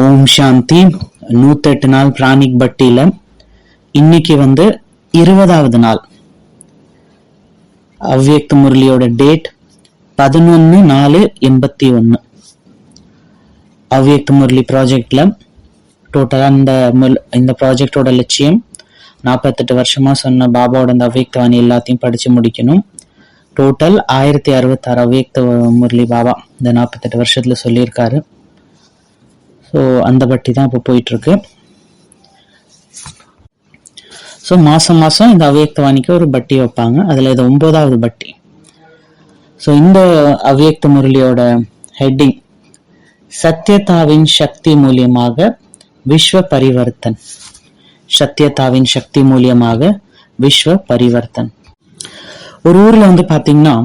ஓம் சாந்தி. 108 நாள் பிராணிக் பட்டியில இன்னைக்கு 20வது நாள். அவ்யக்த முரளியோட டேட் 11/4/81. அவ்யக்த முரளி ப்ராஜெக்ட்ல டோட்டலா இந்த ப்ராஜெக்டோட லட்சியம் 48 வருஷமா சொன்ன பாபாவோட அந்த அவ்யக்த வாணி எல்லாத்தையும் படிச்சு முடிக்கணும். டோட்டல் 1066 அவ்யக்த முரளி பாபா இந்த 48 வருஷத்துல சொல்லியிருக்காரு. ஸோ அந்த பட்டி தான் இப்போ போயிட்டு இருக்கு. ஸோ மாசம் மாசம் இந்த அவ்யக்த வாணிக்கு ஒரு பட்டி வைப்பாங்க. அதுல இது 9வது பட்டி. ஸோ இந்த அவ்யக்த முரளியோட ஹெட்டிங் சத்தியதாவின் சக்தி மூலியமாக விஸ்வ பரிவர்த்தன். சத்தியதாவின் சக்தி மூலியமாக விஸ்வ பரிவர்த்தன். ஒரு ஊர்ல பாத்தீங்கன்னா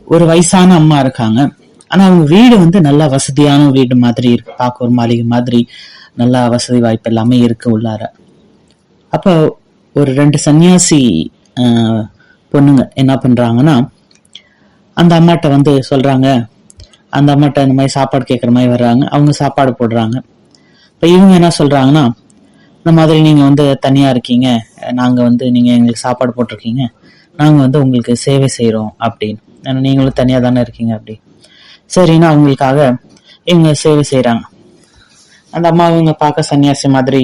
ஒரு வயசான அம்மா இருக்காங்க. ஆனா அவங்க வீடு நல்லா வசதியான வீடு மாதிரி இருக்கு. பார்க்க ஒரு மாளிகை மாதிரி நல்லா வசதி வாய்ப்பு எல்லாமே இருக்கு உள்ளார. அப்ப ஒரு 2 சன்னியாசி பொண்ணுங்க என்ன பண்றாங்கன்னா, அந்த அம்மாட்ட சொல்றாங்க. அந்த அம்மாட்ட இந்த மாதிரி சாப்பாடு கேட்கற மாதிரி வர்றாங்க. அவங்க சாப்பாடு போடுறாங்க. இப்ப இவங்க என்ன சொல்றாங்கன்னா, இந்த மாதிரி நீங்க தனியா இருக்கீங்க, நாங்க நீங்க எங்களுக்கு சாப்பாடு போட்டிருக்கீங்க, நாங்க உங்களுக்கு சேவை செய்யறோம் அப்படின்னு. ஏன்னா நீங்களும் தனியா தானே இருக்கீங்க அப்படி. சரின்னா அவங்களுக்காக இவங்க சேவை செய்யறாங்க. அந்த அம்மா இவங்க பார்க்க சன்னியாசி மாதிரி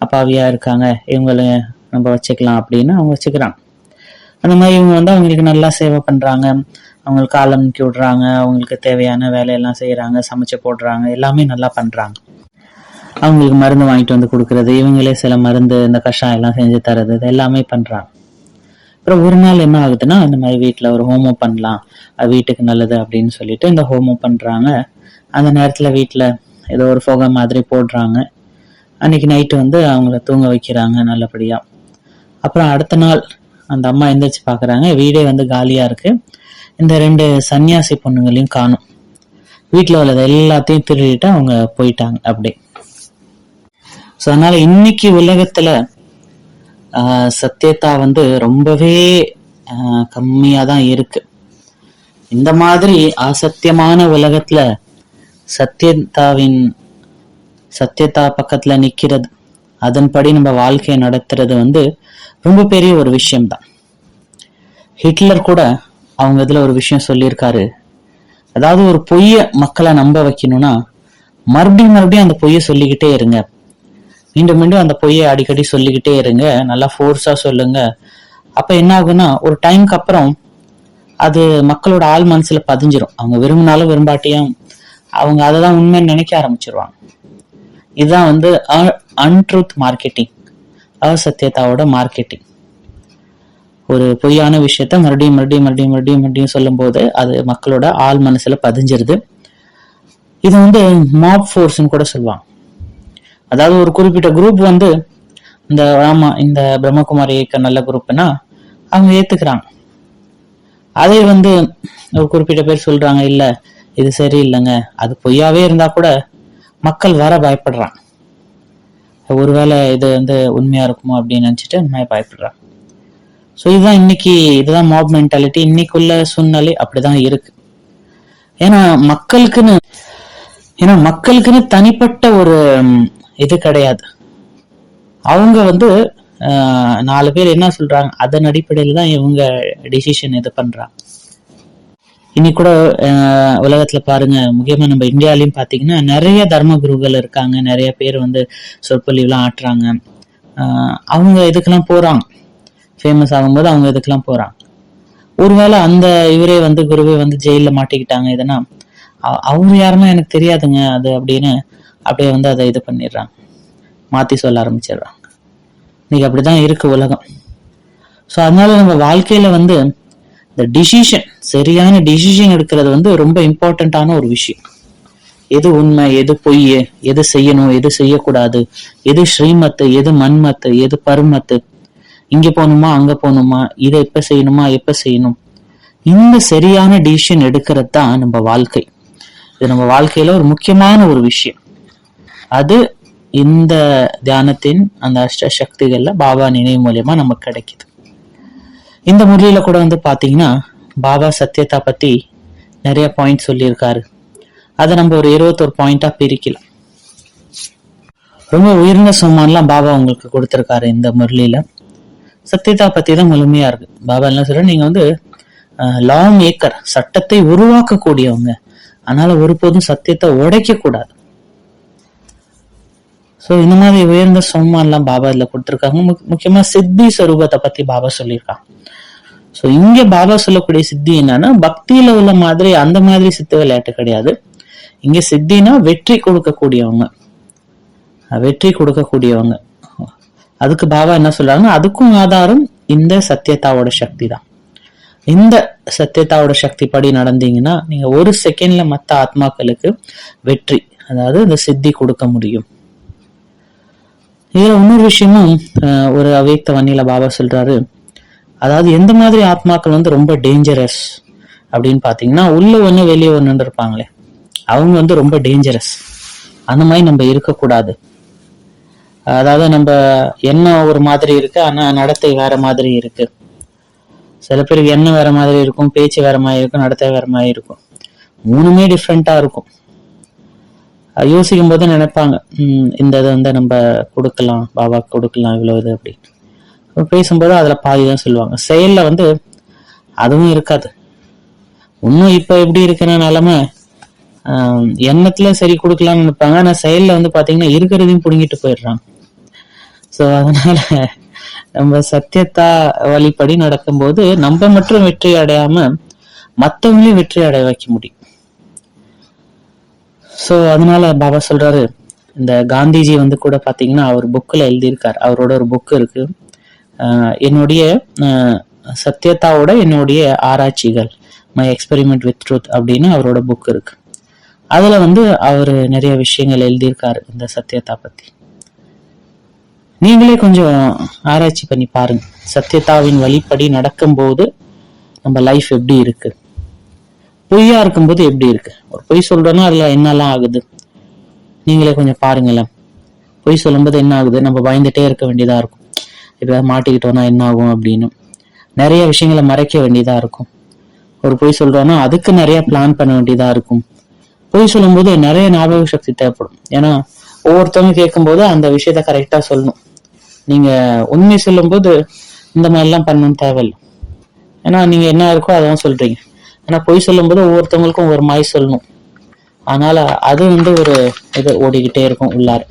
அப்பாவியா இருக்காங்க, இவங்களை நம்ம வச்சுக்கலாம் அப்படின்னு அவங்க வச்சுக்கிறாங்க. அந்த மாதிரி இவங்க அவங்களுக்கு நல்லா சேவை பண்றாங்க. அவங்களுக்கு கால் அமுக்கி விடுறாங்க, அவங்களுக்கு தேவையான வேலையெல்லாம் செய்யறாங்க, சமைச்சு போடுறாங்க, எல்லாமே நல்லா பண்றாங்க. அவங்களுக்கு மருந்து வாங்கிட்டு கொடுக்கறது, இவங்களே சில மருந்து இந்த கஷாயம் எல்லாம் செஞ்சு தர்றது, இது எல்லாமே பண்றாங்க. அப்புறம் ஒரு நாள் என்ன ஆகுதுன்னா, இந்த மாதிரி வீட்டுல ஒரு ஹோமம் பண்ணலாம், வீட்டுக்கு நல்லது அப்படின்னு சொல்லிட்டு இந்த ஹோமம் பண்றாங்க. அந்த நேரத்துல வீட்டுல ஏதோ ஒரு புகை மாதிரி போடுறாங்க. அன்னைக்கு நைட்டு அவங்கள தூங்க வைக்கிறாங்க நல்லபடியா. அப்புறம் அடுத்த நாள் அந்த அம்மா எந்திரிச்சு பாக்குறாங்க, வீடே காலியா இருக்கு. இந்த 2 சன்னியாசி பொண்ணுங்களையும் காணும். வீட்டுல உள்ளது எல்லாத்தையும் திருடிட்டு அவங்க போயிட்டாங்க அப்படி. சோ அதனால இன்னைக்கு உலகத்துல சத்தியதா ரொம்பவே கம்மியாதான் இருக்கு. இந்த மாதிரி அசத்தியமான உலகத்துல சத்தியதா பக்கத்துல நிக்கிறது, அதன்படி நம்ம வாழ்க்கையை நடத்துறது ரொம்ப பெரிய ஒரு விஷயம்தான். ஹிட்லர் கூட அவங்க இதுல ஒரு விஷயம் சொல்லியிருக்காரு. அதாவது ஒரு பொய்ய மக்களை நம்ப வைக்கணும்னா மறுபடியும் அந்த பொய்ய சொல்லிக்கிட்டே இருங்க, மீண்டும் மீண்டும் அந்த பொய்யை அடிக்கடி சொல்லிக்கிட்டே இருங்க, நல்லா ஃபோர்ஸா சொல்லுங்க. அப்ப என்ன ஆகுன்னா ஒரு டைம்க்கு அப்புறம் அது மக்களோட ஆள் மனசுல பதிஞ்சிரும். அவங்க விரும்பினாலும் விரும்பாட்டியும் அவங்க அததான் உண்மைன்னு நினைக்க ஆரம்பிச்சிருவாங்க. இதுதான் அன்ட்ரூத் மார்க்கெட்டிங், அசத்தியதாவோட மார்க்கெட்டிங். ஒரு பொய்யான விஷயத்த மறுபடியும் மறுபடியும் மறுபடியும் மறுபடியும் மறுபடியும் சொல்லும் போது அது மக்களோட ஆள் மனசுல பதிஞ்சிருது. இது மாப் ஃபோர்ஸ்ன்னு கூட சொல்லுவாங்க. அதாவது ஒரு குறிப்பிட்ட குரூப் இந்த பிரம்மகுமாரி இயக்க நல்ல குரூப்னா அவங்க ஏத்துக்கிறாங்க. அதே ஒரு குறிப்பிட்ட பேர் சொல்றாங்க, இல்ல இது சரியில்லைங்க, அது பொய்யாவே இருந்தா கூட மக்கள் வர பயப்படுறாங்க, ஒருவேளை இது உண்மையா இருக்குமோ அப்படின்னு நினைச்சிட்டு அந்த மாதிரி பயப்படுறாங்க. ஸோ இதுதான் மாப் மென்டாலிட்டி. இன்னைக்குள்ள சூழ்நிலை அப்படிதான் இருக்கு. ஏன்னா மக்களுக்குன்னு தனிப்பட்ட ஒரு இது கிடையாது. அவங்க 4 பேர் என்ன சொல்றாங்க அதன் அடிப்படையில தான் இவங்க டிசிஷன் இது பண்றாங்க. இன்னைக்கு கூட உலகத்துல பாருங்க, முக்கியமா நம்ம இந்தியாலையும் பாத்தீங்கன்னா நிறைய தர்ம குருகள் இருக்காங்க, நிறைய பேர் சொற்பொழிவுலாம் ஆட்டுறாங்க. அவங்க இதுக்கெல்லாம் போறாங்க, ஃபேமஸ் ஆகும்போது அவங்க இதுக்கெல்லாம் போறாங்க. ஒருவேளை அந்த இவரே குருவே ஜெயில மாட்டிக்கிட்டாங்க, இதனா அவங்க யாருன்னா எனக்கு தெரியாதுங்க அது அப்படின்னு அப்படியே அதை இது பண்ணிடுறாங்க, மாத்தி சொல்ல ஆரம்பிச்சிடுறாங்க. இன்னைக்கு அப்படிதான் இருக்கு உலகம். ஸோ அதனால நம்ம வாழ்க்கையில இந்த டிசிஷன், சரியான டிசிஷன் எடுக்கிறது ரொம்ப இம்பார்ட்டன்டான ஒரு விஷயம். எது உண்மை, எது பொய், எது செய்யணும், எது செய்யக்கூடாது, எது ஸ்ரீமத்து, எது மண்மத்து, எது பருமத்து, இங்க போகணுமா அங்க போகணுமா, இதை எப்ப செய்யணுமா எப்ப செய்யணும், இந்த சரியான டிசிஷன் எடுக்கிறது தான் நம்ம வாழ்க்கை. இது நம்ம வாழ்க்கையில ஒரு முக்கியமான ஒரு விஷயம். அது இந்த தியானத்தின் அந்த அஷ்ட சக்திகள்ல பாபா நினைவு மூலியமா நமக்கு கிடைக்குது. இந்த முறையில கூட பாத்தீங்கன்னா பாபா சத்தியதா பத்தி நிறைய பாயிண்ட் சொல்லியிருக்காரு. அதை நம்ம ஒரு 21 பாயிண்டா பிரிக்கலாம். ரொம்ப உயர்ந்த சம்மான்லாம் பாபா உங்களுக்கு கொடுத்திருக்காரு இந்த முரளியில. சத்தியதா பத்தி தான் முழுமையா இருக்கு. பாபா என்ன சொல்ற, நீங்க வந்து லாங் ஏக்கர், சட்டத்தை உருவாக்கக்கூடியவங்க, அதனால ஒருபோதும் சத்தியத்தை உடைக்க கூடாது. சோ இந்த மாதிரி உயர்ந்த சம்மான்லாம் பாபா இதுல கொடுத்திருக்காங்க. முக்கியமா சித்தி ஸ்வரூபத்தை பத்தி பாபா சொல்லியிருக்காங்க. சோ இங்க பாபா சொல்லக்கூடிய சித்தி என்னன்னா, பக்தியில உள்ள மாதிரி அந்த மாதிரி சித்து விளையாட்டு கிடையாது. இங்க சித்தினா வெற்றி கொடுக்கக்கூடியவங்க, வெற்றி கொடுக்கக்கூடியவங்க. அதுக்கு பாபா என்ன சொல்றாங்கன்னா, அதுக்கும் ஆதாரம் இந்த சத்தியதாவோட சக்தி தான். இந்த சத்தியதாவோட சக்தி படி நடந்தீங்கன்னா நீங்க ஒரு செகண்ட்ல மத்த ஆத்மாக்களுக்கு வெற்றி, அதாவது இந்த சித்தி கொடுக்க முடியும். இதுல இன்னொரு விஷயமும் ஒரு அவ்யக்த வன்னியில பாபா சொல்றாரு, அதாவது எந்த மாதிரி ஆத்மாக்கள் வந்து ரொம்ப டேஞ்சரஸ் அப்படின்னு பாத்தீங்கன்னா, உள்ள ஒண்ணு வெளியே ஒண்ணு இருப்பாங்களே, அவங்க வந்து ரொம்ப டேஞ்சரஸ். அந்த மாதிரி நம்ம இருக்கக்கூடாது. அதாவது நம்ம எண்ணம் ஒரு மாதிரி இருக்கு, ஆனா நடத்தை வேற மாதிரி இருக்கு. சில பேருக்கு எண்ணம் வேற மாதிரி இருக்கும், பேச்சு வேற மாதிரி இருக்கும், நடத்தை வேற மாதிரி இருக்கும். மூணுமே டிஃப்ரெண்டா இருக்கும். யோசிக்கும் போது நினைப்பாங்க, இந்த இதை வந்து நம்ம கொடுக்கலாம், பாபாக்கு கொடுக்கலாம் இவ்வளவு இது அப்படின்னு பேசும்போது அதுல பாதிதான் சொல்லுவாங்க. செயல்ல வந்து அதுவும் இருக்காது. இன்னும் இப்ப எப்படி இருக்கிற நிலைமை, எண்ணத்துல சரி கொடுக்கலாம்னு நினைப்பாங்க, ஆனா செயல்ல வந்து பாத்தீங்கன்னா இருக்கிறதையும் புடுங்கிட்டு போயிடுறாங்க. சோ அதனால நம்ம சத்தியத்தா வழிபடி நடக்கும்போது நம்ம மட்டும் வெற்றி அடையாம மற்றவங்களையும் வெற்றி அடைய வைக்க முடியும். சோ அதனால பாபா சொல்றாரு, இந்த காந்திஜி வந்து கூட பாத்தீங்கன்னா அவர் புக்ல எழுதியிருக்காரு, அவரோட ஒரு புக் இருக்கு, என்னுடைய சத்தியத்தாவோட என்னுடைய ஆராய்ச்சிகள், மை எக்ஸ்பெரிமெண்ட் வித் ட்ரூத் அப்படின்னு அவரோட புக் இருக்கு. அதுல வந்து அவரு நிறைய விஷயங்கள் எழுதியிருக்காரு இந்த சத்தியத்தா பத்தி. நீங்களே கொஞ்சம் ஆராய்ச்சி பண்ணி பாருங்க, சத்தியத்தாவின் வழிப்படி நடக்கும் போது நம்ம லைஃப் எப்படி இருக்கு, பொய்யா இருக்கும்போது எப்படி இருக்கு. ஒரு பொய் சொல்றோம்னா அதுல என்னெல்லாம் ஆகுது நீங்களே கொஞ்சம் பாருங்களேன். பொய் சொல்லும்போது என்ன ஆகுது, நம்ம பயந்துட்டே இருக்க வேண்டியதா இருக்கும், இப்ப மாட்டிக்கிட்டோம்னா என்ன ஆகும் அப்படின்னு நிறைய விஷயங்களை மறைக்க வேண்டியதா இருக்கும். ஒரு பொய் சொல்றோம்னா அதுக்கு நிறைய பிளான் பண்ண வேண்டியதா இருக்கும். பொய் சொல்லும் போது நிறைய ஞாபக சக்தி தேவைப்படும். ஏன்னா ஒவ்வொருத்தவங்க கேட்கும் போது அந்த விஷயத்த கரெக்டா சொல்லணும். நீங்க உண்மை சொல்லும் போது இந்த மாதிரி எல்லாம் பண்ணணும் தேவையில்லை. ஏன்னா நீங்க என்ன இருக்கோ அதான் சொல்றீங்க. ஆனா பொய் சொல்லும் போது ஒவ்வொருத்தவங்களுக்கும் ஒரு மாதிரி சொல்லணும். அதனால அது வந்து ஒரு இது ஓடிக்கிட்டே இருக்கும் உள்ளார.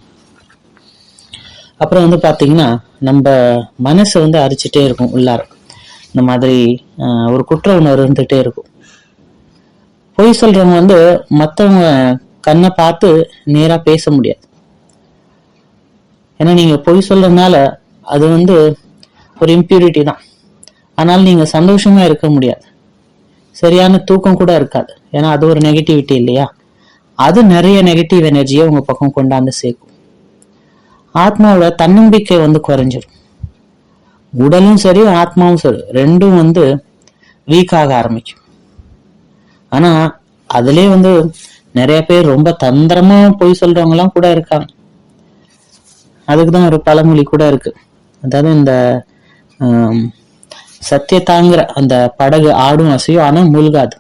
அப்புறம் வந்து பாத்தீங்கன்னா நம்ம மனசு வந்து அரிச்சுட்டே இருக்கும் உள்ளார. இந்த மாதிரி ஒரு குற்ற உணர்வு இருந்துகிட்டே இருக்கும். பொய் சொல்றவங்க வந்து மத்தவங்க கண்ணை பார்த்து நேரா பேச முடியாது. ஏன்னா நீங்க பொய் சொல்றதுனால அது வந்து ஒரு இம்பியூரிட்டி தான். அதனால நீங்க சந்தோஷமா இருக்க முடியாது, சரியான தூக்கம் கூட இருக்காது. ஏன்னா அது ஒரு நெகட்டிவிட்டி இல்லையா, அது நிறைய நெகட்டிவ் எனர்ஜியை உங்க பக்கம் கொண்டாந்து சேர்க்கும். ஆத்மாவோட தன்னம்பிக்கை வந்து குறைஞ்சிடும். உடலும் சரி ஆத்மாவும் சரி ரெண்டும் வந்து வீக் ஆக ஆரம்பிக்கும். ஆனா அதுலயே வந்து நிறைய பேர் ரொம்ப தந்திரமா பொய் சொல்றவங்க எல்லாம் கூட இருக்காங்க. அதுக்குதான் ஒரு பழமொழி கூட இருக்கு, அதாவது இந்த சத்தியத்தாங்கிற அந்த படகு ஆடும் அசையும் ஆனா மூழ்காது.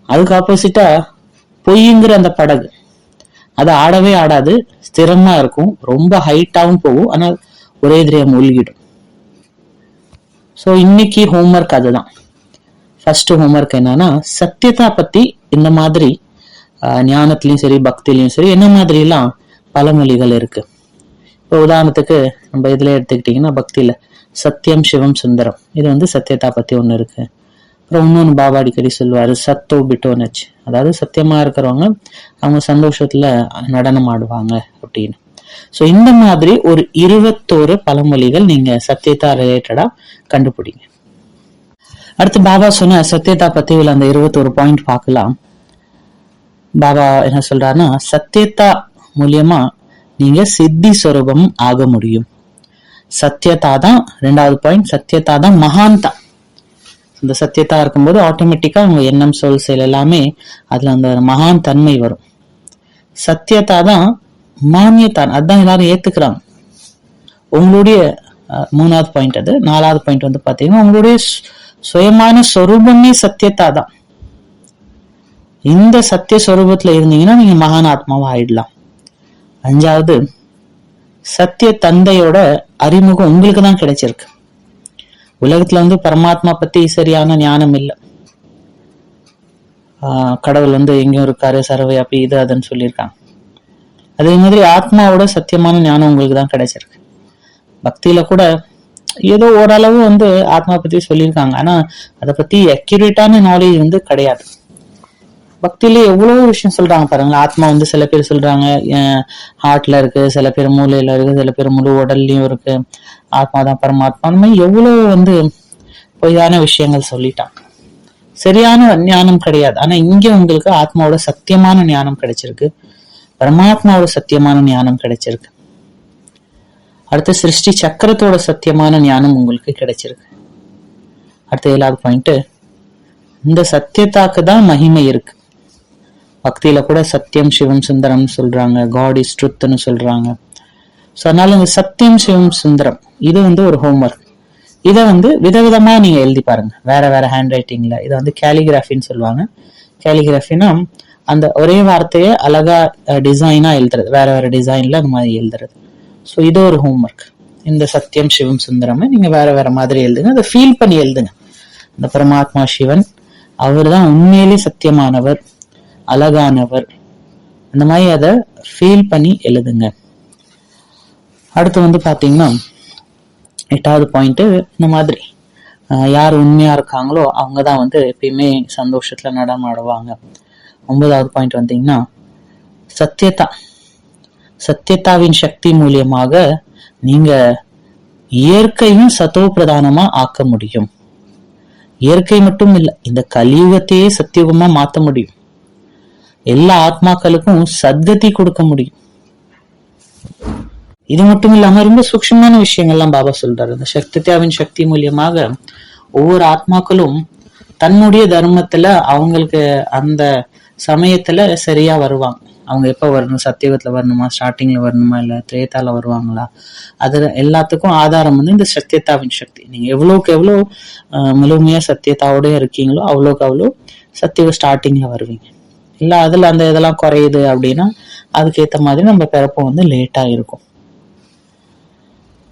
அதுக்கு ஆப்போசிட்டா பொய்ங்கிற அந்த படகு அது ஆடவே ஆடாது, ஸ்திரமா இருக்கும், ரொம்ப ஹைட்டாவும் போகும், ஆனா ஒரே திரையா மூழ்கிடும். ஸோ இன்னைக்கு ஹோம்ஒர்க் அதுதான். ஃபர்ஸ்ட் ஹோம்ஒர்க் என்னன்னா, சத்தியதா பத்தி இந்த மாதிரி ஞானத்திலயும் சரி பக்திலையும் சரி என்ன மாதிரி எல்லாம் பழமொழிகள் இருக்கு. இப்போ உதாரணத்துக்கு நம்ம இதுல எடுத்துக்கிட்டீங்கன்னா பக்தியில சத்தியம் சிவம் சுந்தரம், இது வந்து சத்தியதா பத்தி ஒண்ணு இருக்கு. அப்புறம் இன்னொன்னு பாபா அடிக்கடி சொல்லுவாரு, சத்தோ பிட்டோ நச்சு, அதாவது சத்தியமா இருக்கிறவங்க அவங்க சந்தோஷத்துல நடனம் ஆடுவாங்க அப்படின்னு. சோ இந்த மாதிரி ஒரு 21 பழமொழிகள் நீங்க சத்தியதா ரிலேட்டடா கண்டுபிடிங்க. அடுத்து பாபா சொன்ன சத்தியதா பத்தி உள்ள அந்த 21 பாயிண்ட் பார்க்கலாம். பாபா என்ன சொல்றாருன்னா, சத்தியதா மூலியமா நீங்க சித்தி ஸ்வரூபம் ஆக முடியும். சத்தியதா தான் 2வது பாயிண்ட். சத்தியதா தான் மகான்தா. இந்த சத்தியதா இருக்கும்போது ஆட்டோமேட்டிக்கா உங்க எண்ணம் சொல் செயல் எல்லாமே அதுல அந்த மகான் தன்மை வரும். சத்தியதா தான் மானியத்தான், அதுதான் எல்லாரும் ஏத்துக்கிறாங்க. உங்களுடைய 3வது பாயிண்ட் அது. 4வது பாயிண்ட் வந்து பாத்தீங்கன்னா உங்களுடைய சுயமான சொரூபமே சத்தியதா தான். இந்த சத்திய சொரூபத்துல இருந்தீங்கன்னா நீங்க மகான் ஆத்மாவா ஆயிடலாம். 5வது சத்திய தந்தையோட அறிமுகம் உங்களுக்கு தான் கிடைச்சிருக்கு. உலகத்துல வந்து பரமாத்மா பத்தி சரியான ஞானம் இல்லை. கடவுள் வந்து எங்கேயும் இருக்காரு, சர்வவியாபி, இது அதுன்னு சொல்லியிருக்காங்க. அதே மாதிரி ஆத்மாவோட சத்தியமான ஞானம் உங்களுக்கு தான் கிடைச்சிருக்கு. பக்தியில கூட ஏதோ ஓரளவு வந்து ஆத்மா பத்தி சொல்லியிருக்காங்க, ஆனா அதை பத்தி அக்யூரேட்டான நாலேஜ் வந்து கிடையாது. பக்தியில எவ்வளவு விஷயம் சொல்றாங்க பாருங்க. ஆத்மா வந்து சில பேர் சொல்றாங்க ஹார்ட்ல இருக்கு, சில பேர் மூளையில இருக்கு, சில பேர் முழு உடல்லயும் இருக்கு, ஆத்மா தான் பரமாத்மா. அந்த மாதிரி எவ்வளவு வந்து பொய்யான விஷயங்கள் சொல்லிட்டாங்க. சரியான ஞானம் கிடையாது. ஆனா இங்க உங்களுக்கு ஆத்மாவோட சத்தியமான ஞானம் கிடைச்சிருக்கு, பரமாத்மாவோட சத்தியமான ஞானம் கிடைச்சிருக்கு. அடுத்த சிருஷ்டி சக்கரத்தோட சத்தியமான ஞானம் உங்களுக்கு கிடைச்சிருக்கு. அடுத்த 7வது பாயிண்ட், இந்த சத்தியத்தாக்கு தான் மகிமை இருக்கு. பக்தியில கூட சத்தியம் சிவம் சுந்தரம் சொல்றாங்க, காட் இஸ் ட்ரூத்னு சொல்றாங்க. ஸோ அதனால இந்த சத்தியம் சிவம் சுந்தரம் இது வந்து ஒரு ஹோம்ஒர்க். இதை வந்து விதவிதமா நீங்க எழுதி பாருங்க, வேற வேற ஹேண்ட் ரைட்டிங்ல. இதை வந்து கேலிகிராஃபின்னு சொல்லுவாங்க. கேலிகிராஃபினா அந்த ஒரே வார்த்தையை அழகா டிசைனா எழுதுறது, வேற வேற டிசைன்ல அந்த மாதிரி எழுதுறது. ஸோ இது ஒரு ஹோம்ஒர்க். இந்த சத்தியம் சிவம் சுந்தரம் நீங்க வேற வேற மாதிரி எழுதுங்க, அதை ஃபீல் பண்ணி எழுதுங்க. இந்த பரமாத்மா சிவன் அவர் தான் உண்மையிலே சத்தியமானவர், அழகானவர், அந்த மாதிரி அதை ஃபீல் பண்ணி எழுதுங்க. அடுத்து வந்து பாத்தீங்கன்னா 8வது பாயிண்ட், இந்த மாதிரி யார் உண்மையா இருக்காங்களோ அவங்கதான் வந்து எப்பயுமே சந்தோஷத்துல நடமாடுவாங்க. 9வது பாயிண்ட் வந்தீங்கன்னா சத்தியதா. சத்தியதாவின் சக்தி மூலியமாக நீங்க இயற்கையும் சத்தோ பிரதானமா ஆக்க முடியும். இயற்கை மட்டும் இல்ல, இந்த கலியுகத்தையே சத்தியுகமா மாத்த முடியும். எல்லா ஆத்மாக்களுக்கும் சத்கதி கொடுக்க முடியும். இது மட்டும் இல்லாம ரொம்ப சூக்ஷ்மமான விஷயங்கள்லாம் பாபா சொல்றாரு. இந்த சக்தித்யாவின் சக்தி மூலியமாக ஒவ்வொரு ஆத்மாக்களும் தன்னுடைய தர்மத்துல அவங்களுக்கு அந்த சமயத்துல சரியா வருவாங்க. அவங்க எப்ப வரணும், சத்தியுகத்துல வரணுமா, ஸ்டார்டிங்ல வரணுமா, இல்ல திரேதால வருவாங்களா, அது எல்லாத்துக்கும் ஆதாரம் வந்து இந்த சத்தியத்தாவின் சக்தி. நீங்க எவ்வளவுக்கு எவ்வளவு முழுமையா சத்தியத்தாவோட இருக்கீங்களோ அவ்வளோக்கு அவ்வளோ சத்தியுக ஸ்டார்டிங்ல வருவீங்க. இல்ல அதுல அந்த இதெல்லாம் குறையுது அப்படின்னா அதுக்கேற்ற மாதிரி நம்ம பிறப்பம் வந்து லேட்டா இருக்கும்.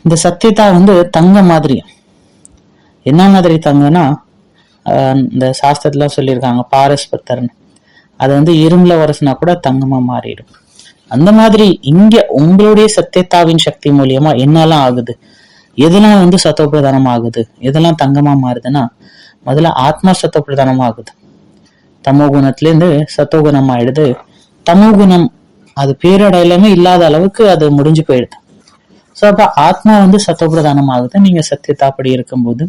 இந்த சத்தியத்தா வந்து தங்க மாதிரி. என்ன மாதிரி தங்கன்னா, இந்த சாஸ்திரத்துல சொல்லியிருக்காங்க பாரஸ்பத்தர்னு, அது வந்து இரும்புல வரசுனா கூட தங்கமா மாறிடும். அந்த மாதிரி இங்க உங்களுடைய சத்தியத்தாவின் சக்தி மூலியமா என்னெல்லாம் ஆகுது, எதெல்லாம் வந்து சத்தோபிரதானம் ஆகுது, எதெல்லாம் தங்கமா மாறுதுன்னா, முதல்ல ஆத்மா சத்தோபிரதானம் ஆகுது. தமோ குணத்துல இருந்து சத்தோகுணம் ஆயிடுது. தமோ குணம் அது பேரடையிலுமே இல்லாத அளவுக்கு அது முடிஞ்சு போயிடுது. சோ அப்ப ஆத்மா வந்து சத்தோபிரதானம் ஆகுது. நீங்க சத்தியத்தா அப்படி இருக்கும்போது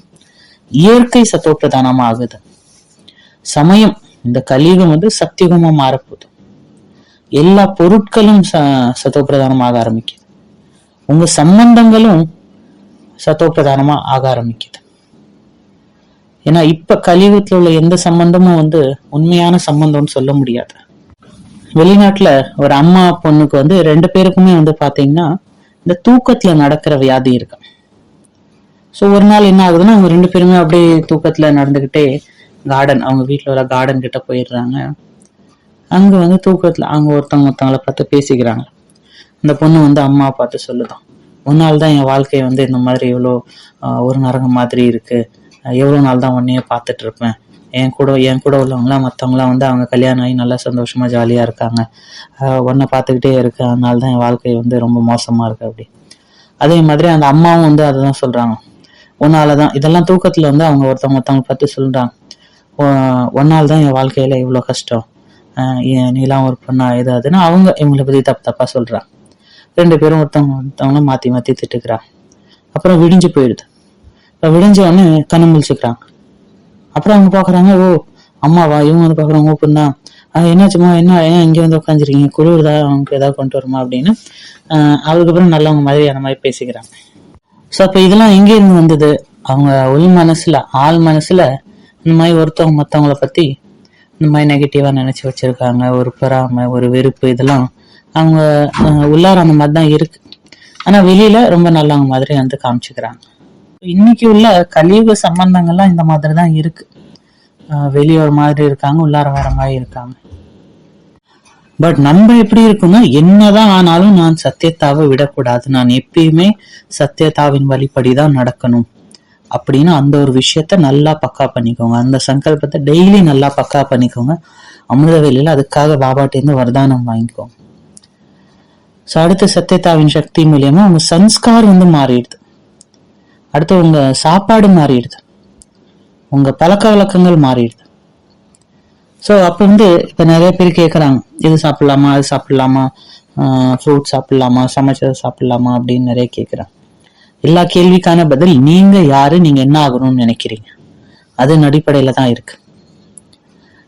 இயற்கை சத்தோபிரதானம் ஆகுது. சமயம் இந்த கலியுகம் வந்து சத்தியுகமா மாறப்போகுது. எல்லா பொருட்களும் சத்தோபிரதானம் ஆக ஆரம்பிக்குது. உங்க சம்பந்தங்களும் சத்தோபிரதானமா ஆக ஆரம்பிக்குது. ஏன்னா இப்ப கலியுகத்துல உள்ள எந்த சம்பந்தமும் வந்து உண்மையான சம்பந்தம்னு சொல்ல முடியாது. வெளிநாட்டுல ஒரு அம்மா பொண்ணுக்கு வந்து 2 பேருக்குமே வந்து பாத்தீங்கன்னா இந்த தூக்கத்துல நடக்கிற வியாதி இருக்கு. சோ ஒரு நாள் என்ன ஆகுதுன்னா, அவங்க 2 பேருமே அப்படியே தூக்கத்துல நடந்துகிட்டே கார்டன், அவங்க வீட்டுல உள்ள கார்டன் கிட்ட போயிடுறாங்க. அங்க வந்து தூக்கத்துல அவங்க ஒருத்தவங்களை பார்த்து பேசிக்கிறாங்க. அந்த பொண்ணு வந்து அம்மா பார்த்து சொல்லுதான், ஒரு நாள் தான் என் வாழ்க்கை வந்து இந்த மாதிரி இவ்வளோ ஒரு நரகம் மாதிரி இருக்கு, எவ்வளவு நாள் தான் உன்னையே பார்த்துட்டு இருப்பேன், என் கூட உள்ளவங்களாம் மற்றவங்களாம் வந்து அவங்க கல்யாணம் ஆகி நல்லா சந்தோஷமா ஜாலியா இருக்காங்க, உன்னை பார்த்துக்கிட்டே இருக்கு, அதனால தான் என் வாழ்க்கை வந்து ரொம்ப மோசமா இருக்கு அப்படி. அதே மாதிரி அந்த அம்மாவும் வந்து அதைதான் சொல்றாங்க, உன்னாலதான் இதெல்லாம் தூக்கத்துல வந்து அவங்க ஒருத்தவங்க பார்த்து சொல்றாங்க, ஒன்னால தான் என் வாழ்க்கையில இவ்வளவு கஷ்டம், நீலாம் ஒரு பொண்ணா இது அதுன்னு அவங்க இவங்களை பத்தி தப்பா சொல்றாங்க. 2 பேரும் ஒருத்தவங்க மாத்தி மாத்தி திட்டுக்கிறாங்க. அப்புறம் விடிஞ்சு போயிடுது. விடிஞ்ச உடனே கண்ணு முழிச்சுக்கிறாங்க. அப்புறம் அவங்க பாக்குறாங்க, ஓ அம்மாவா, இவங்க வந்து பாக்குறாங்க, ஓ பொண்ணா, என்னாச்சுமா, என்ன ஏன் இங்க வந்து உட்காந்துருக்கீங்க, குளிர்தா, அவங்களுக்கு ஏதாவது கொண்டு வருமா அப்படின்னு அதுக்கப்புறம் நல்லவங்க மாதிரி அந்த மாதிரி பேசிக்கிறாங்க. ஸோ அப்ப இதெல்லாம் எங்க இருந்து வந்தது, அவங்க உள் மனசுல ஆள் மனசுல இந்த மாதிரி ஒருத்தவங்க மற்றவங்களை பத்தி இந்த மாதிரி நெகட்டிவா நினைச்சு வச்சிருக்காங்க. ஒரு பொறாமை, ஒரு வெறுப்பு, இதெல்லாம் அவங்க உள்ளார அந்த மாதிரி தான் இருக்கு. ஆனா வெளியில ரொம்ப நல்லவங்க மாதிரி வந்து காமிச்சுக்கிறாங்க. இன்னைக்கு உள்ள கலியுக சம்பந்தங்கள்லாம் இந்த மாதிரி தான் இருக்கு. வெளியே ஒரு மாதிரி இருக்காங்க, உள்ளார வர மாதிரி இருக்காங்க. பட் நம்ம எப்படி இருக்குன்னா, என்னதான் ஆனாலும் நான் சத்தியத்தாவை விடக்கூடாது, நான் எப்பயுமே சத்தியத்தாவின் வழிபடிதான் நடக்கணும் அப்படின்னு அந்த ஒரு விஷயத்த நல்லா பக்கா பண்ணிக்கோங்க. அந்த சங்கல்பத்தை டெய்லி நல்லா பக்கா பண்ணிக்கோங்க. அமிர்த வேலையில அதுக்காக பாபாட்டேருந்து வரதானம் வாங்கிக்கோங்க. ஸோ அடுத்து சத்தியத்தாவின் சக்தி மூலியமா உங்க சன்ஸ்கார் மாறிடுது. அடுத்து உங்க சாப்பாடு மாறிடுது, உங்க பழக்க வழக்கங்கள் மாறிடுது. ஸோ அப்போ இப்ப நிறைய பேர் கேட்கறாங்க, இது சாப்பிடலாமா, அது சாப்பிடலாமா, ஃப்ரூட் சாப்பிடலாமா, சமைச்சதை சாப்பிடலாமா அப்படின்னு நிறைய கேட்கறாங்க. எல்லா கேள்விக்கான பதில் நீங்க யாரு, நீங்க என்ன ஆகணும்னு நினைக்கிறீங்க அதன் அடிப்படையில தான் இருக்கு.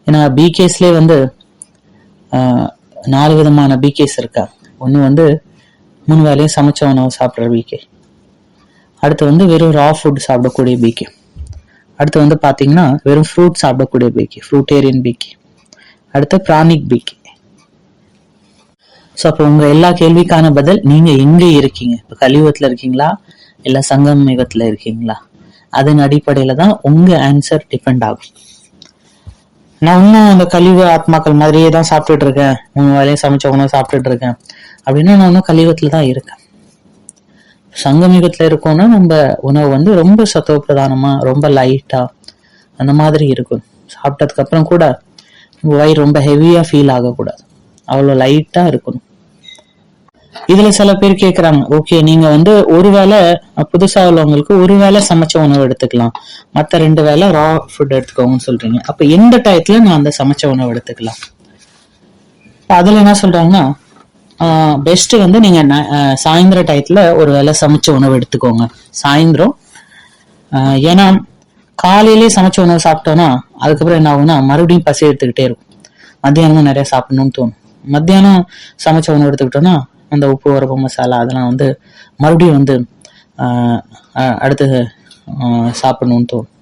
ஏன்னா பிகேஸ்லயே 4 விதமான பிகேஸ் இருக்கா. ஒண்ணு 3 வேளையும் சமைச்ச உணவு சாப்பிட்ற பிகே. அடுத்து வெறும் ரா ஃபுட் சாப்பிடக்கூடிய பிகே. அடுத்து பாத்தீங்கன்னா வெறும் ஃப்ரூட் சாப்பிடக்கூடிய பிகே, ஃப்ரூட்டேரியன் பிகே. அடுத்து பிராணிக் பிகே. ஸோ அப்போ உங்க எல்லா கேள்விக்கான பதில் நீங்க எங்க இருக்கீங்க, இப்ப கலியுகத்துல இருக்கீங்களா இல்ல சங்கம் யுகத்துல இருக்கீங்களா, அதன் அடிப்படையில தான் உங்க ஆன்சர் டிபெண்ட் ஆகும். நான் இன்னும் அந்த கலியுக ஆத்மாக்கள் மாதிரியே தான் சாப்பிட்டுட்டு இருக்கேன், 3 வேளையும் சமைச்ச உணவு சாப்பிட்டுட்டு இருக்கேன் அப்படின்னா நான் இன்னும் கலியுகத்துல தான் இருக்கேன். சங்கமிகத்துல இருக்கோம்னா நம்ம உணவு ரொம்ப சத்துவ பிரதானமா, ரொம்ப லைட்டா அந்த மாதிரி இருக்கும். சாப்பிட்டதுக்கு அப்புறம் கூட வயிறு ரொம்ப ஹெவியா ஃபீல் ஆகக்கூடாது, அவ்வளவு லைட்டா இருக்கணும். இதுல சில பேர் கேக்குறாங்க, ஓகே நீங்க ஒருவேளை புதுசா உள்ளவங்களுக்கு ஒருவேளை சமைச்ச உணவு எடுத்துக்கலாம், மத்த 2 வேளை ரா ஃபுட் எடுத்துக்கோங்கன்னு சொல்றீங்க. அப்ப எந்த டயத்துல நான் அந்த சமைச்ச உணவு எடுத்துக்கலாம்? அதுல என்ன சொல்றாங்கன்னா, பெஸ்ட் நீங்க சாயந்தர டயத்துல ஒரு வேளை சமைச்ச உணவு எடுத்துக்கோங்க சாயந்தரம். ஏன்னா காலையிலேயே சமைச்ச உணவு சாப்பிட்டோம்னா அதுக்கப்புறம் என்ன ஆகும்னா மறுபடியும் பசி எடுத்துக்கிட்டே இருக்கும், மத்தியானமும் நிறைய சாப்பிடணும்னு தோணும். மத்தியானம் சமைச்ச உணவு எடுத்துக்கிட்டோம்னா அந்த உப்பு உரப்பு மசாலா அதெல்லாம் மறுபடியும் அடுத்து சாப்பிடணும்னு தோணும்.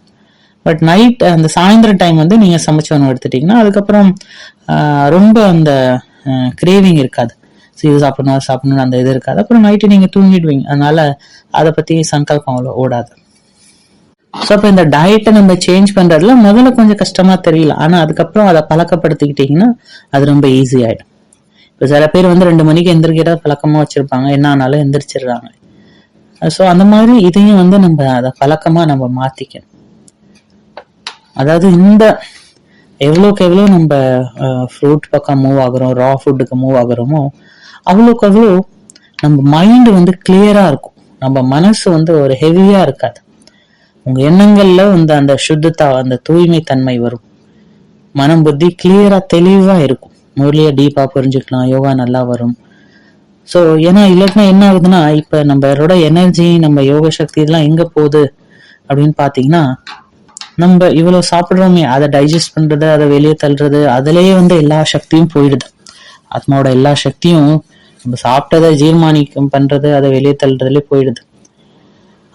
பட் நைட் அந்த சாயந்தர டைம் நீங்க சமைச்ச உணவு எடுத்துட்டீங்கன்னா அதுக்கப்புறம் ரொம்ப அந்த கிரேவிங் இருக்காது, இது சாப்பிடணும் அந்த இது இருக்காது. அப்புறம் நைட்டு நீங்க தூங்கிடுவீங்க, அதனால அதை பத்தி சங்கல்பம் அவ்வளோ ஓடாது. ஸோ அப்போ இந்த டயட்டை நம்ம சேஞ்ச் பண்றதுல முதல்ல கொஞ்சம் கஷ்டமா தெரியல, ஆனா அதுக்கப்புறம் அதை பழக்கப்படுத்திக்கிட்டீங்கன்னா அது ரொம்ப ஈஸி ஆயிடும். இப்போ சில பேர் 2 மணிக்கு எந்திரிக்கிற பழக்கமா வச்சிருப்பாங்க, என்ன ஆனாலும் எந்திரிச்சிடுறாங்க. ஸோ அந்த மாதிரி இதையும் நம்ம அதை பழக்கமா நம்ம மாத்திக்கணும். அதாவது எவ்வளோக்கு எவ்வளோ நம்ம ஃப்ரூட் பக்கம் மூவ் ஆகுறோம், ரா ஃபுட்டுக்கு மூவ் ஆகுறோமோ அவ்வளோக்கு அவ்வளோ நம்ம மைண்டு கிளியரா இருக்கும், நம்ம மனசு ஒரு ஹெவியா இருக்காது. உங்க எண்ணங்கள்ல அந்த சுத்தத்தா, அந்த தூய்மை தன்மை வரும், மனம் புத்தி கிளியரா தெளிவா இருக்கும், முறையா டீப்பா புரிஞ்சுக்கலாம், யோகா நல்லா வரும். ஸோ ஏன்னா இல்லாட்டினா என்ன ஆகுதுன்னா, இப்ப நம்மளோட எனர்ஜி, நம்ம யோக சக்தி இதெல்லாம் எங்க போகுது அப்படின்னு பாத்தீங்கன்னா, நம்ம இவ்வளவு சாப்பிடுறோமே அதை டைஜஸ்ட் பண்றது, அதை வெளியே தள்ளுறது, அதுலயே எல்லா சக்தியும் போயிடுது. ஆத்மாவோட எல்லா சக்தியும் நம்ம சாப்பிட்டதை ஜீர்மானிக்கம் பண்றது, அதை வெளியே தள்ளுறதுல போயிடுது.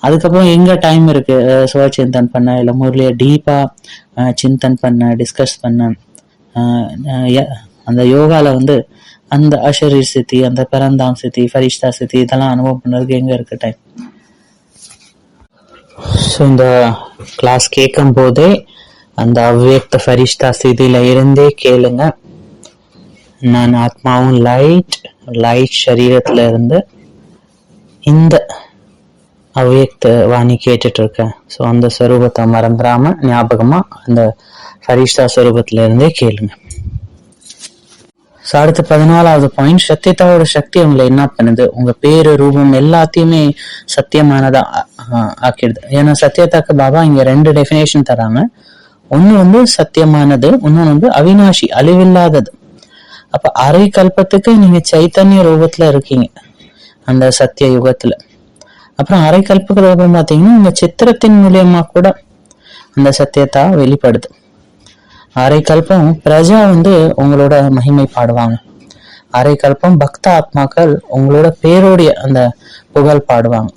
அதுக்கப்புறம் எங்க டைம் இருக்கு சுய சிந்தன் பண்ண, இல்ல முறையில டீப்பா சிந்தன் பண்ண, டிஸ்கஸ் பண்ண, அந்த யோகால அந்த அஷரீர் ஸ்திதி, அந்த பரந்தாம் ஸ்திதி, ஃபரிஷ்தா ஸ்திதி இதெல்லாம் அனுபவம் பண்றதுக்கு எங்க இருக்கு டைம்? ஸோ இந்த கிளாஸ் கேட்கும் போதே அந்த அவ்வியக்த ஃபரிஷ்தா ஸ்திதியில இருந்தே கேளுங்க, நான் ஆத்மாவும் லைட் சரீரத்துல இருந்து இந்த அவ்வியக்த வாணி கேட்டுட்டு இருக்கேன். ஸோ அந்த ஸ்வரூபத்தை மறந்துடாம ஞாபகமா அந்த ஃபரிஷ்தா ஸ்வரூபத்துல இருந்தே கேளுங்க. ஸோ அடுத்து 14வது பாயிண்ட், சத்தியத்தாவோட சக்தி உங்களை என்ன பண்ணுது, உங்க பேரு ரூபம் எல்லாத்தையுமே சத்தியமானதா ஆக்கிடுது. ஏன்னா சத்தியத்தாக்கு பாபா இங்க 2 டெஃபினேஷன் தராங்க. ஒண்ணு சத்தியமானது, இன்னொன்னு அவினாஷி, அழிவில்லாதது. அப்ப அரை கல்பத்துக்கு நீங்க சைத்தன்ய ரூபத்துல இருக்கீங்க அந்த சத்திய யுகத்துல. அப்புறம் அரை கல்ப ரூபம் பாத்தீங்கன்னா உங்க சித்திரத்தின் மூலியமா கூட அந்த சத்தியத்தா வெளிப்படுது. அரை கல்பம் பிரஜா உங்களோட மகிமை பாடுவாங்க, அரை கல்பம் பக்த ஆத்மாக்கள் உங்களோட பேரோடைய அந்த புகழ் பாடுவாங்க.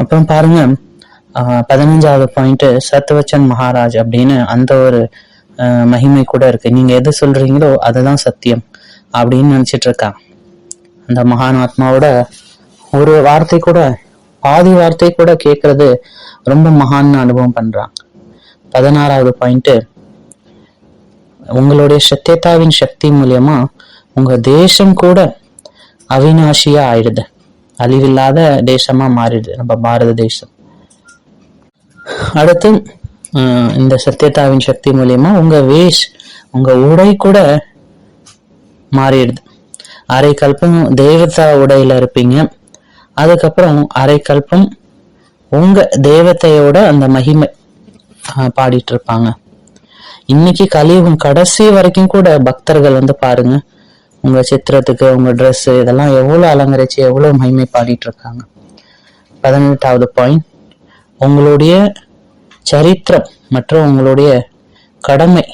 அப்புறம் பாருங்க 15வது பாயிண்ட், சத்வச்சன் மகாராஜ் அப்படின்னு அந்த ஒரு மகிமை கூட இருக்கு. நீங்க எது சொல்றீங்களோ அதுதான் சத்தியம் அப்படின்னு நினைச்சிட்டு இருக்காங்க. அந்த மகான் ஆத்மாவோட ஒரு வார்த்தை கூட, பாதி வார்த்தை கூட கேட்கறது ரொம்ப மகான்னு அனுபவம் பண்றாங்க. 16வது பாயிண்ட், உங்களுடைய சத்தியதாவின் சக்தி மூலியமா உங்க தேசம் கூட அவிநாசியா ஆயிடுது, அழிவில்லாத தேசமா மாறிடுது நம்ம பாரத தேசம். அடுத்து இந்த சத்தியதாவின் சக்தி மூலியமா உங்க உங்க உடை கூட மாறிடுது. அரை கல்பம் தேவதா உடையில இருப்பீங்க, அதுக்கப்புறம் அரை கல்பம் உங்க தேவதையோட அந்த மகிமை பாடிட்டு இருப்பாங்க. இன்னைக்கு கலியுகம் கடைசி வரைக்கும் கூட பக்தர்கள் பாருங்க, உங்க சித்திரத்துக்கு உங்க ட்ரெஸ் இதெல்லாம் எவ்வளவு அலங்கரிச்சு எவ்வளவு மகிமை பாடிட்டு இருக்காங்க. 18வது பாயிண்ட், உங்களுடைய சரித்திரம் மற்றும் உங்களுடைய கடமை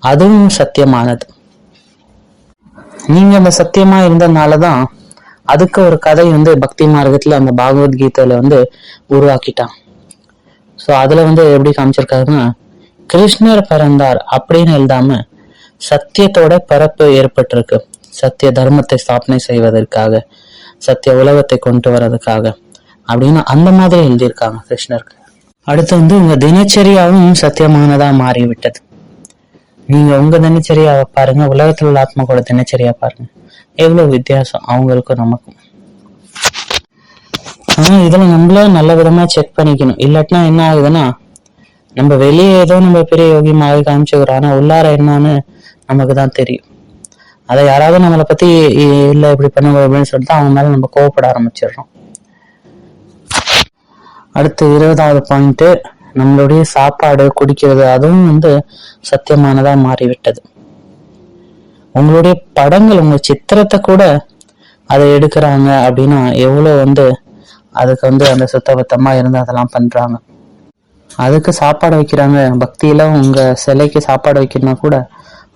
அதுவும் சத்தியமானது. நீங்க அந்த சத்தியமா இருந்ததுனாலதான் அதுக்கு ஒரு கதை பக்தி மார்க்கத்துல அந்த பகவத்கீதையில உருவாக்கிட்டான். சோ அதுல எப்படி காமிச்சிருக்காருன்னா, கிருஷ்ணர் பிறந்தார் அப்படின்னு எழுதாம சத்தியத்தோட பிறப்பு ஏற்பட்டிருக்கு, சத்திய தர்மத்தை ஸ்தாபனை செய்வதற்காக, சத்திய உலகத்தை கொண்டு வர்றதுக்காக அப்படின்னு அந்த மாதிரி எழுதியிருக்காங்க கிருஷ்ணருக்கு. அடுத்து உங்க தினச்சரியாவும் சத்தியமானதா மாறிவிட்டது. நீங்க உங்க தினச்சரியாவை பாருங்க, உலகத்துல உள்ள ஆத்மா கூட தினச்சரியா பாருங்க, எவ்வளவு வித்தியாசம் அவங்களுக்கும் நமக்கும். ஆனா இதுல நம்மள நல்ல விதமா செக் பண்ணிக்கணும். இல்லாட்டினா என்ன ஆகுதுன்னா, நம்ம வெளியே ஏதோ நம்ம பெரிய யோகி மாதிரி காமிச்சுக்கிறோம், ஆனா உள்ளார என்னன்னு நமக்கு தான் தெரியும். அதை யாராவது நம்மளை பத்தி இல்ல இப்படி பண்ணுங்க அப்படின்னு சொல்லிட்டு அவங்க மேல நம்ம கோவப்பட ஆரம்பிச்சிடுறோம். அடுத்து 20வது பாயிண்ட், நம்மளுடைய சாப்பாடு குடிக்கிறது அதுவும் சத்தியமானதா மாறிவிட்டது. உங்களுடைய படங்கள் உங்க சித்திரத்தை கூட அதை எடுக்கிறாங்க அப்படின்னா எவ்வளவு அதுக்கு அந்த சுத்தபத்தமா இருந்து அதெல்லாம் பண்றாங்க. அதுக்கு சாப்பாடு வைக்கிறாங்க, பக்தியில உங்க சிலைக்கு சாப்பாடு வைக்கணும்னா கூட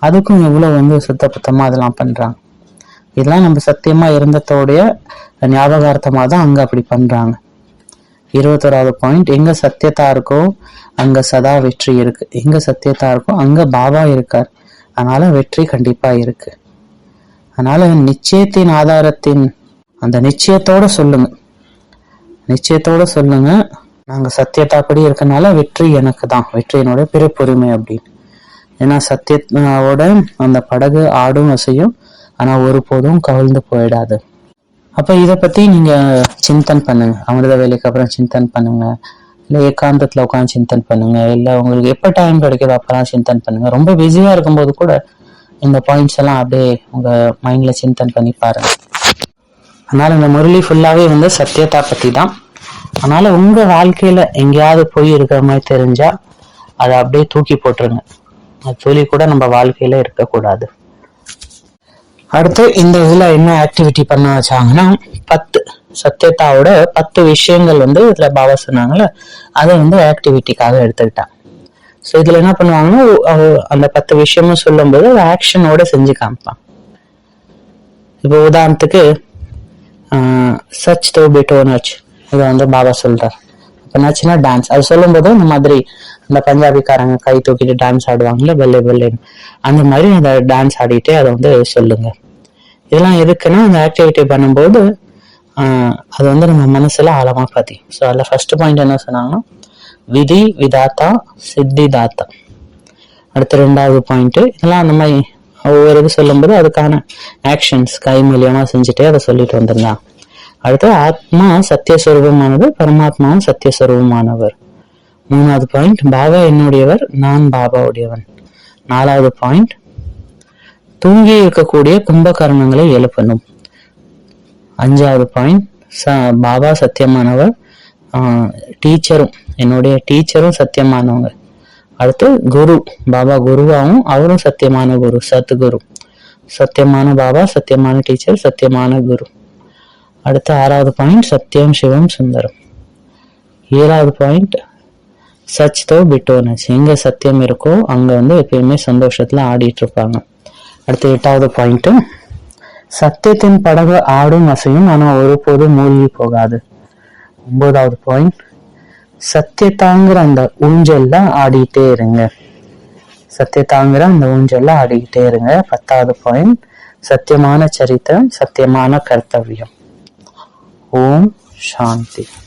அதுக்கும் எவ்வளவு சுத்தபத்தமா அதெல்லாம் பண்றாங்க. இதெல்லாம் நம்ம சத்தியமா இருந்ததோடைய ஞாபகார்த்தமா தான் அங்க அப்படி பண்றாங்க. 21வது பாயிண்ட், எங்க சத்தியத்தா இருக்கோ அங்க சதா வெற்றி இருக்கு, எங்க சத்தியத்தா இருக்கோ அங்க பாபா இருக்கார், அதனால வெற்றி கண்டிப்பா இருக்கு. அதனால நிச்சயத்தின் ஆதாரத்தின் அந்த நிச்சயத்தோட சொல்லுங்க, நாங்க சத்தியத்தாப்படி இருக்கனால வெற்றி எனக்கு தான், வெற்றி என்னோட பிறப்புரிமை அப்படின்னு. ஏன்னா சத்தியத்தோட அந்த படகு ஆடும் அசையும், ஆனா ஒருபோதும் கவிழ்ந்து போயிடாது. அப்ப இத பத்தி நீங்க சிந்தன் பண்ணுங்க, அமிர்த வேலைக்கு அப்புறம் சிந்தன் பண்ணுங்க, இல்ல ஏகாந்தத்துல உட்காந்து சிந்தன் பண்ணுங்க, இல்ல உங்களுக்கு எப்ப டைம் கிடைக்குதோ அப்பெல்லாம் சிந்தன் பண்ணுங்க. ரொம்ப பிஸியா இருக்கும்போது கூட இந்த பாயிண்ட்ஸ் எல்லாம் அப்படியே உங்க மைண்ட்ல சிந்தன் பண்ணி பாருங்க. அதனால இந்த முரளி ஃபுல்லாவே சத்தியத்தா பத்தி தான். அதனால உங்க வாழ்க்கையில எங்கேயாவது போய் இருக்கிற மாதிரி தெரிஞ்சா அதை அப்படியே தூக்கி போட்டுருங்க, அது சொல்லி கூட நம்ம வாழ்க்கையில இருக்கக்கூடாது. அடுத்து இந்த இதுல என்ன ஆக்டிவிட்டி பண்ண வச்சாங்கன்னா, 10 சத்தியத்தாவோட 10 விஷயங்கள் இதுல பாபா சொன்னாங்கல்ல, அதை ஆக்டிவிட்டிக்காக எடுத்துக்கிட்டான். ஸோ இதுல என்ன பண்ணுவாங்கன்னா, அந்த 10 விஷயமும் சொல்லும் போது அதை ஆக்ஷனோட செஞ்சு காமிப்பான். இப்போ உதாரணத்துக்கு சச் தோ பிட்டோ நச், இதை பாபா சொல்றார். அப்ப நச்சுன்னா டான்ஸ், அது சொல்லும் போது இந்த மாதிரி அந்த பஞ்சாபிக்காரங்க கை தூக்கிட்டு டான்ஸ் ஆடுவாங்கல்ல, பெல்லே பெல்லேன்னு, அந்த மாதிரி அந்த டான்ஸ் ஆடிட்டே அதை சொல்லுங்க. இதெல்லாம் எதுக்குன்னா அந்த ஆக்டிவிட்டி பண்ணும்போது அது நம்ம மனசுல ஆழமா பாதி. ஸோ அதுல ஃபர்ஸ்ட் பாயிண்ட் என்ன சொன்னாங்கன்னா, விதி விதாத்தா சித்தி தாத்தா. அடுத்த 2வது பாயிண்ட், இதெல்லாம் அந்த மாதிரி ஒவ்வொரு இது சொல்லும் போது அதுக்கான ஆக்ஷன்ஸ் கை மூலியமா செஞ்சுட்டே அதை சொல்லிட்டு வந்துருந்தான். அடுத்து ஆத்மா சத்தியஸ்வரூபமானது, பரமாத்மாவும் சத்தியஸ்வரூபமானவர். 3வது பாயிண்ட், பாபா என்னுடையவர், நான் பாபாவுடையவன். 4வது பாயிண்ட், தூங்கி இருக்கக்கூடிய கும்பகர்ணங்களை எழுப்பணும். 5வது பாயிண்ட், பாபா சத்தியமானவர், டீச்சரும் என்னுடைய டீச்சரும் சத்தியமானவங்க. அடுத்து குரு, பாபா குருவாவும் அவரும் சத்தியமான குரு, சத்குரு. சத்தியமான பாபா, சத்தியமான டீச்சர், சத்தியமான குரு. அடுத்து 6வது பாயிண்ட், சத்தியம் சிவம் சுந்தரம். 7வது பாயிண்ட், சச் தோ பிட்டோ நச், எங்க சத்தியம் இருக்கோ அங்க எப்பயுமே சந்தோஷத்துல ஆடிட்டு இருப்பாங்க. அடுத்து 8வது பாயிண்ட், சத்தியத்தின் படகு ஆடும் அசையும் ஆனா ஒருபோதும் மூழ்கி போகாது. 9வது பாயிண்ட், சத்தியத்தாங்கிற அந்த ஊஞ்சல்ல ஆடிட்டே இருங்க, சத்தியத்தாங்கிற அந்த ஊஞ்சல்ல ஆடிக்கிட்டே இருங்க. 10வது பாயிண்ட், சத்தியமான சரித்திரம், சத்தியமான கர்த்தவியம். ஓம் சாந்தி.